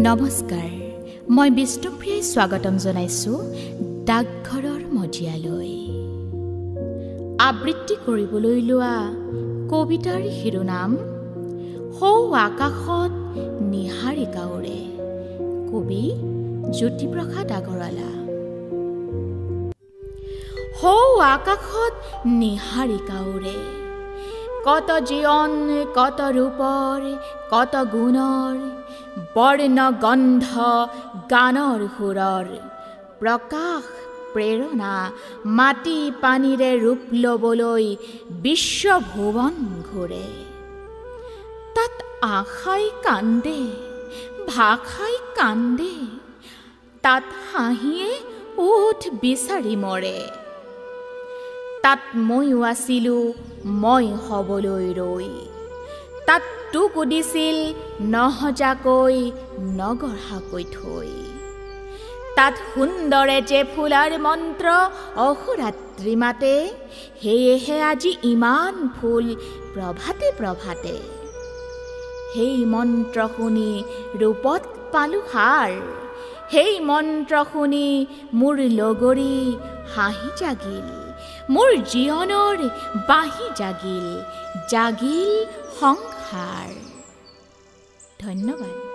নমস্কাৰ, মই বিষ্ণুপ্ৰিয়াই স্বাগতম জনাইছোঁ ডাকঘৰৰ মজিয়ালৈ। আবৃত্তি কৰিবলৈ লোৱা কবিতাৰ শিৰোনাম সৌ আকাশত নিহাৰিকা উৰে। কবি জ্যোতিপ্ৰসাদ আগৰৱালা। সৌ আকাশত নিহাৰিকা উৰে, কত জীৱন, কত ৰূপৰ, কত গুণৰ, বৰ্ণ গন্ধ গানৰ সুৰৰ, প্ৰকাশ প্ৰেৰণা মাটি পানীৰে ৰূপ ল'বলৈ বিশ্বভুৱন ঘূৰে। তাত আশাই কান্দে, ভাষাই কান্দে, তাত হাঁহিয়ে ওঠ বিচাৰি মৰে। তাত ময়ো আছিলোঁ মই হ'বলৈ ৰৈ, তাত তোকো দিছিল নহজাকৈ নগঢ়াকৈ থৈ। তাত সুন্দৰে যে ফুলাৰ মন্ত্ৰ অহোৰাত্ৰি মাতে, সেয়েহে আজি ইমান ফুল প্ৰভাতে প্ৰভাতে। সেই মন্ত্ৰ শুনি ৰূপত পালোঁ সাৰ, সেই মন্ত্ৰ শুনি মোৰ লগৰী হাঁহি জাগিল, মোৰ জীৱনৰ বাঁহী জাগিল, জাগিল সংসাৰ। ধন্যবাদ।